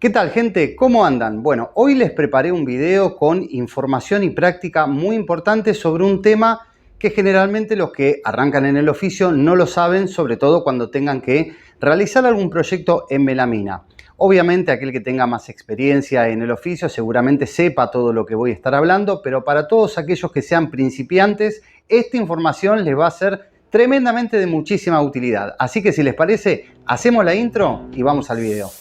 ¿Qué tal, gente? ¿Cómo andan? Bueno, hoy les preparé un video con información y práctica muy importante sobre un tema que generalmente los que arrancan en el oficio no lo saben, sobre todo cuando tengan que realizar algún proyecto en melamina. Obviamente aquel que tenga más experiencia en el oficio seguramente sepa todo lo que voy a estar hablando, pero para todos aquellos que sean principiantes, esta información les va a ser tremendamente de muchísima utilidad. Así que si les parece, hacemos la intro y vamos al video.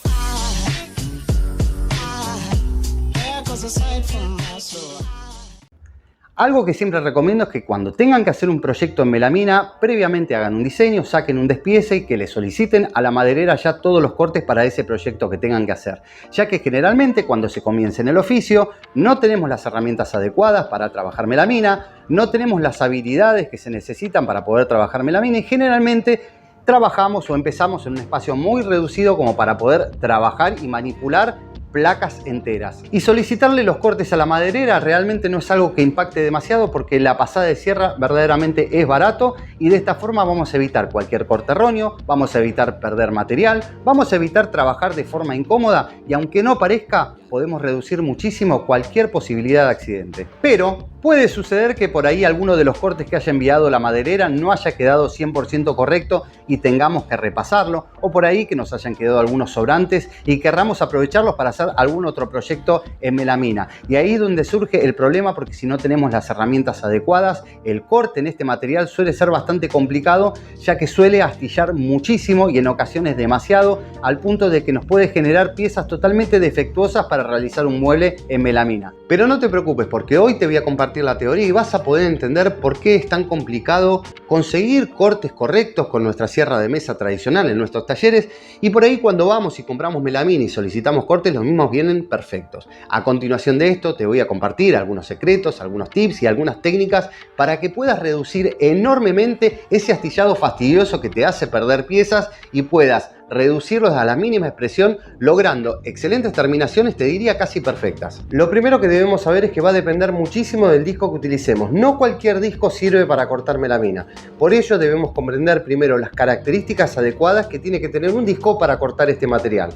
Algo que siempre recomiendo es que cuando tengan que hacer un proyecto en melamina, previamente hagan un diseño, saquen un despiece y que le soliciten a la maderera ya todos los cortes para ese proyecto que tengan que hacer. Ya que generalmente cuando se comienza en el oficio, no tenemos las herramientas adecuadas para trabajar melamina, no tenemos las habilidades que se necesitan para poder trabajar melamina y generalmente trabajamos o empezamos en un espacio muy reducido como para poder trabajar y manipular placas enteras. Y solicitarle los cortes a la maderera realmente no es algo que impacte demasiado porque la pasada de sierra verdaderamente es barato y de esta forma vamos a evitar cualquier corte erróneo, vamos a evitar perder material, vamos a evitar trabajar de forma incómoda y aunque no parezca, podemos reducir muchísimo cualquier posibilidad de accidente. Pero puede suceder que por ahí alguno de los cortes que haya enviado la maderera no haya quedado 100% correcto y tengamos que repasarlo, o por ahí que nos hayan quedado algunos sobrantes y querramos aprovecharlos para hacer algún otro proyecto en melamina. Y ahí es donde surge el problema, porque si no tenemos las herramientas adecuadas, el corte en este material suele ser bastante complicado, ya que suele astillar muchísimo y en ocasiones demasiado, al punto de que nos puede generar piezas totalmente defectuosas para realizar un mueble en melamina. Pero no te preocupes, porque hoy te voy a compartir la teoría y vas a poder entender por qué es tan complicado conseguir cortes correctos con nuestra sierra de mesa tradicional en nuestros talleres, y por ahí cuando vamos y compramos melamina y solicitamos cortes, los mismos vienen perfectos. A continuación de esto te voy a compartir algunos secretos, algunos tips y algunas técnicas para que puedas reducir enormemente ese astillado fastidioso que te hace perder piezas y puedas reducirlos a la mínima expresión, logrando excelentes terminaciones, te diría casi perfectas. Lo primero que debemos saber es que va a depender muchísimo del disco que utilicemos. No cualquier disco sirve para cortar melamina. Por ello debemos comprender primero las características adecuadas que tiene que tener un disco para cortar este material.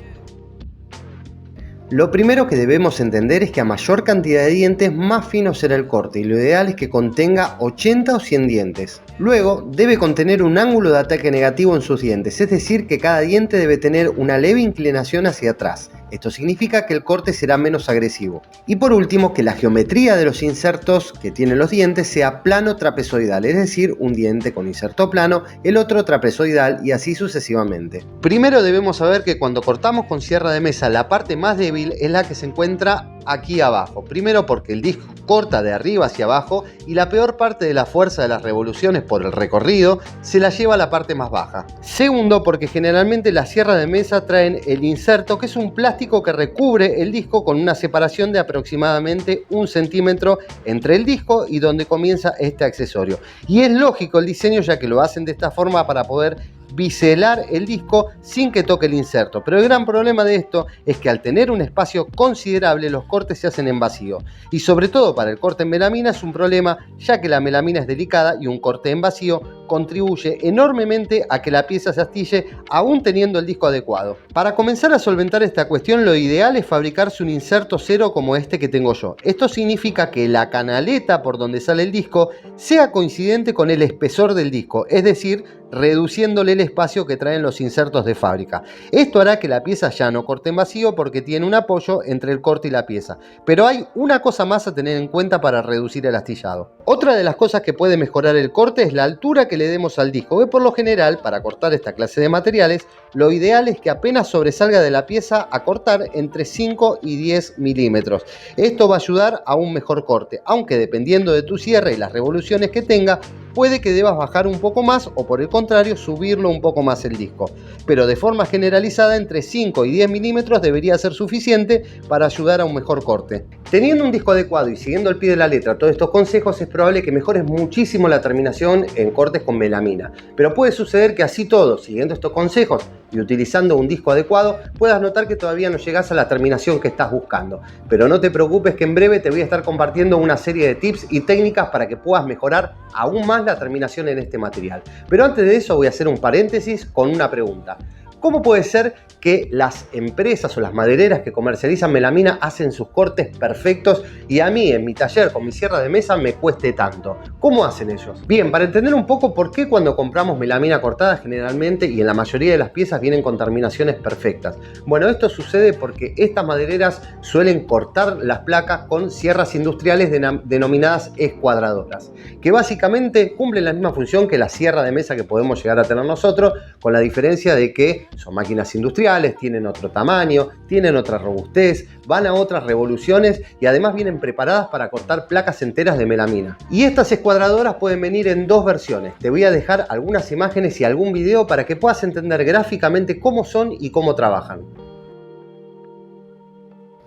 Lo primero que debemos entender es que a mayor cantidad de dientes, más fino será el corte y lo ideal es que contenga 80 o 100 dientes. Luego, debe contener un ángulo de ataque negativo en sus dientes, es decir, que cada diente debe tener una leve inclinación hacia atrás. Esto significa que el corte será menos agresivo. Y por último, que la geometría de los insertos que tienen los dientes sea plano trapezoidal, es decir, un diente con inserto plano, el otro trapezoidal y así sucesivamente. Primero debemos saber que cuando cortamos con sierra de mesa, la parte más débil es la que se encuentra aquí abajo. Primero porque el disco corta de arriba hacia abajo y la peor parte de la fuerza de las revoluciones por el recorrido se la lleva a la parte más baja. Segundo porque generalmente las sierras de mesa traen el inserto, que es un plástico que recubre el disco con una separación de aproximadamente 1 centímetro entre el disco y donde comienza este accesorio. Y es lógico el diseño, ya que lo hacen de esta forma para poder biselar el disco sin que toque el inserto. Pero el gran problema de esto es que al tener un espacio considerable, los cortes se hacen en vacío. Y sobre todo para el corte en melamina es un problema, ya que la melamina es delicada y un corte en vacío contribuye enormemente a que la pieza se astille aún teniendo el disco adecuado. Para comenzar a solventar esta cuestión, lo ideal es fabricarse un inserto cero como este que tengo yo. Esto significa que la canaleta por donde sale el disco sea coincidente con el espesor del disco, es decir, reduciéndole el espacio que traen los insertos de fábrica. Esto hará que la pieza ya no corte en vacío porque tiene un apoyo entre el corte y la pieza. Pero hay una cosa más a tener en cuenta para reducir el astillado. Otra de las cosas que puede mejorar el corte es la altura que le demos al disco, que por lo general para cortar esta clase de materiales lo ideal es que apenas sobresalga de la pieza a cortar entre 5 y 10 milímetros. Esto va a ayudar a un mejor corte, aunque dependiendo de tu cierre y las revoluciones que tenga, puede que debas bajar un poco más o por el contrario subirlo un poco más el disco. Pero de forma generalizada entre 5 y 10 milímetros debería ser suficiente para ayudar a un mejor corte. Teniendo un disco adecuado y siguiendo al pie de la letra todos estos consejos, es probable que mejores muchísimo la terminación en cortes con melamina. Pero puede suceder que así todo, siguiendo estos consejos y utilizando un disco adecuado, puedas notar que todavía no llegas a la terminación que estás buscando. Pero no te preocupes, que en breve te voy a estar compartiendo una serie de tips y técnicas para que puedas mejorar aún más la terminación en este material. Pero antes de eso voy a hacer un paréntesis con una pregunta. ¿Cómo puede ser que las empresas o las madereras que comercializan melamina hacen sus cortes perfectos y a mí en mi taller con mi sierra de mesa me cueste tanto? ¿Cómo hacen ellos? Bien, para entender un poco por qué cuando compramos melamina cortada generalmente y en la mayoría de las piezas vienen con terminaciones perfectas. Bueno, esto sucede porque estas madereras suelen cortar las placas con sierras industriales denominadas escuadradoras, que básicamente cumplen la misma función que la sierra de mesa que podemos llegar a tener nosotros, con la diferencia de que son máquinas industriales, tienen otro tamaño, tienen otra robustez, van a otras revoluciones y además vienen preparadas para cortar placas enteras de melamina. Y estas escuadradoras pueden venir en dos versiones. Te voy a dejar algunas imágenes y algún video para que puedas entender gráficamente cómo son y cómo trabajan.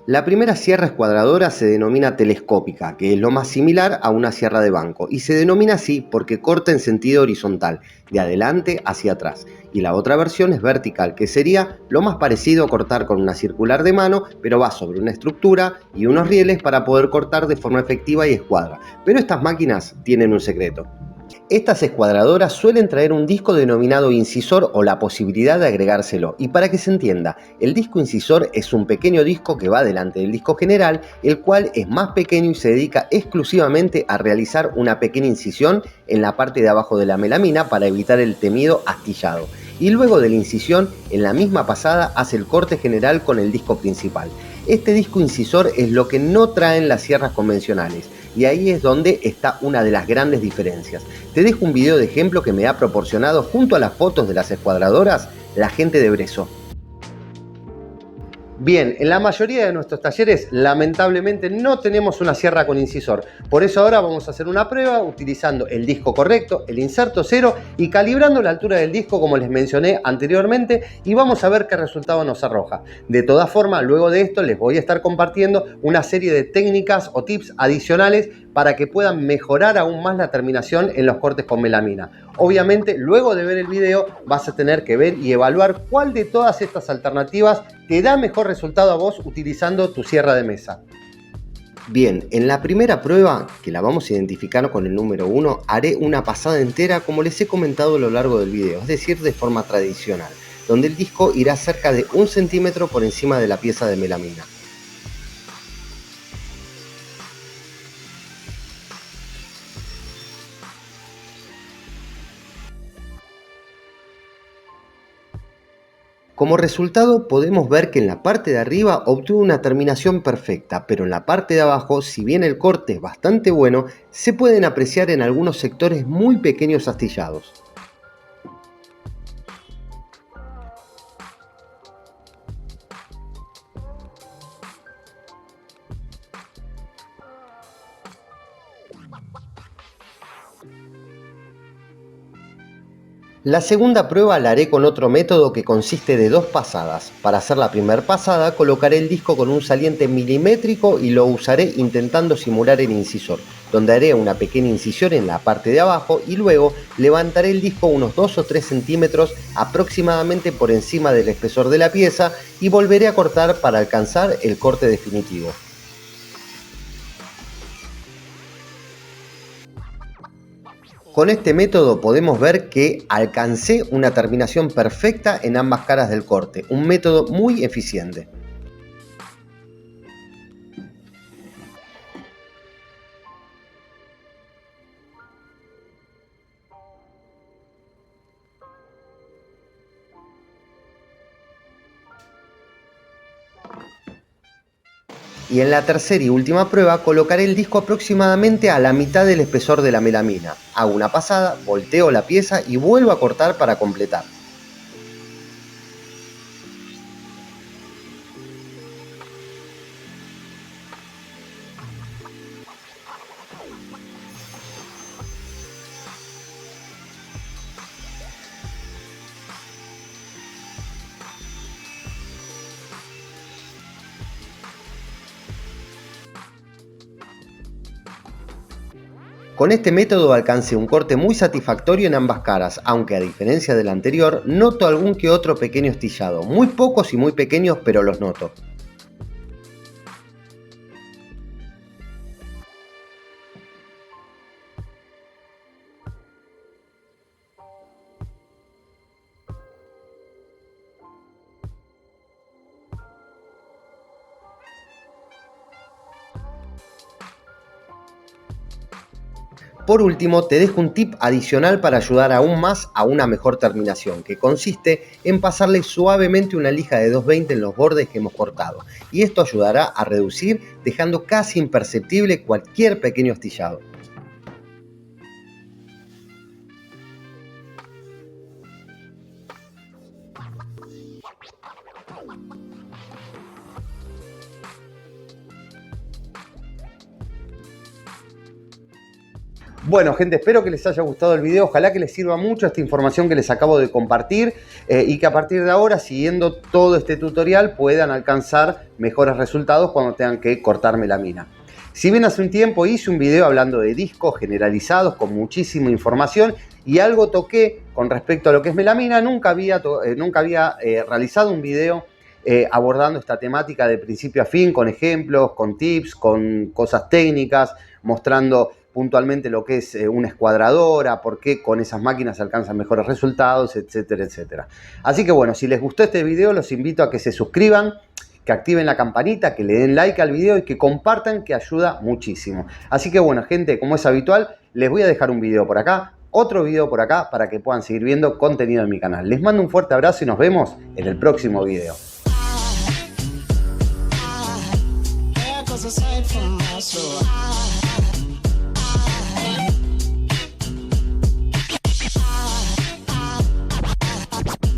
La primera sierra escuadradora se denomina telescópica, que es lo más similar a una sierra de banco, y se denomina así porque corta en sentido horizontal, de adelante hacia atrás. Y la otra versión es vertical, que sería lo más parecido a cortar con una circular de mano, pero va sobre una estructura y unos rieles para poder cortar de forma efectiva y escuadra. Pero estas máquinas tienen un secreto. Estas escuadradoras suelen traer un disco denominado incisor o la posibilidad de agregárselo. Y para que se entienda, el disco incisor es un pequeño disco que va delante del disco general, el cual es más pequeño y se dedica exclusivamente a realizar una pequeña incisión en la parte de abajo de la melamina para evitar el temido astillado. Y luego de la incisión, en la misma pasada hace el corte general con el disco principal. Este disco incisor es lo que no traen las sierras convencionales, y ahí es donde está una de las grandes diferencias. Te dejo un video de ejemplo que me ha proporcionado junto a las fotos de las escuadradoras la gente de Breso. Bien, en la mayoría de nuestros talleres lamentablemente no tenemos una sierra con incisor. Por eso ahora vamos a hacer una prueba utilizando el disco correcto, el inserto cero y calibrando la altura del disco como les mencioné anteriormente y vamos a ver qué resultado nos arroja. De todas formas, luego de esto les voy a estar compartiendo una serie de técnicas o tips adicionales para que puedan mejorar aún más la terminación en los cortes con melamina. Obviamente, luego de ver el video vas a tener que ver y evaluar cuál de todas estas alternativas te da mejor resultado a vos utilizando tu sierra de mesa. Bien, en la primera prueba, que la vamos a identificar con el número 1, haré una pasada entera como les he comentado a lo largo del video, es decir, de forma tradicional, donde el disco irá cerca de 1 centímetro por encima de la pieza de melamina. Como resultado podemos ver que en la parte de arriba obtuvo una terminación perfecta, pero en la parte de abajo, si bien el corte es bastante bueno, se pueden apreciar en algunos sectores muy pequeños astillados. La segunda prueba la haré con otro método que consiste de 2 pasadas. Para hacer la primera pasada colocaré el disco con un saliente milimétrico y lo usaré intentando simular el incisor, donde haré una pequeña incisión en la parte de abajo y luego levantaré el disco unos 2 o 3 centímetros aproximadamente por encima del espesor de la pieza y volveré a cortar para alcanzar el corte definitivo. Con este método podemos ver que alcancé una terminación perfecta en ambas caras del corte, un método muy eficiente. Y en la tercera y última prueba colocaré el disco aproximadamente a la mitad del espesor de la melamina. Hago una pasada, volteo la pieza y vuelvo a cortar para completar. Con este método alcancé un corte muy satisfactorio en ambas caras, aunque a diferencia del anterior, noto algún que otro pequeño astillado, muy pocos y muy pequeños, pero los noto. Por último, te dejo un tip adicional para ayudar aún más a una mejor terminación, que consiste en pasarle suavemente una lija de 220 en los bordes que hemos cortado, y esto ayudará a reducir, dejando casi imperceptible cualquier pequeño astillado. Bueno, gente, espero que les haya gustado el video. Ojalá que les sirva mucho esta información que les acabo de compartir y que a partir de ahora, siguiendo todo este tutorial, puedan alcanzar mejores resultados cuando tengan que cortar melamina. Si bien hace un tiempo hice un video hablando de discos generalizados con muchísima información y algo toqué con respecto a lo que es melamina, nunca había realizado un video abordando esta temática de principio a fin, con ejemplos, con tips, con cosas técnicas, mostrando puntualmente lo que es una escuadradora, por qué con esas máquinas se alcanzan mejores resultados, etcétera, etcétera. Así que bueno, si les gustó este video, los invito a que se suscriban, que activen la campanita, que le den like al video y que compartan, que ayuda muchísimo. Así que bueno, gente, como es habitual, les voy a dejar un video por acá, otro video por acá, para que puedan seguir viendo contenido en mi canal. Les mando un fuerte abrazo y nos vemos en el próximo video. Aside from my soul.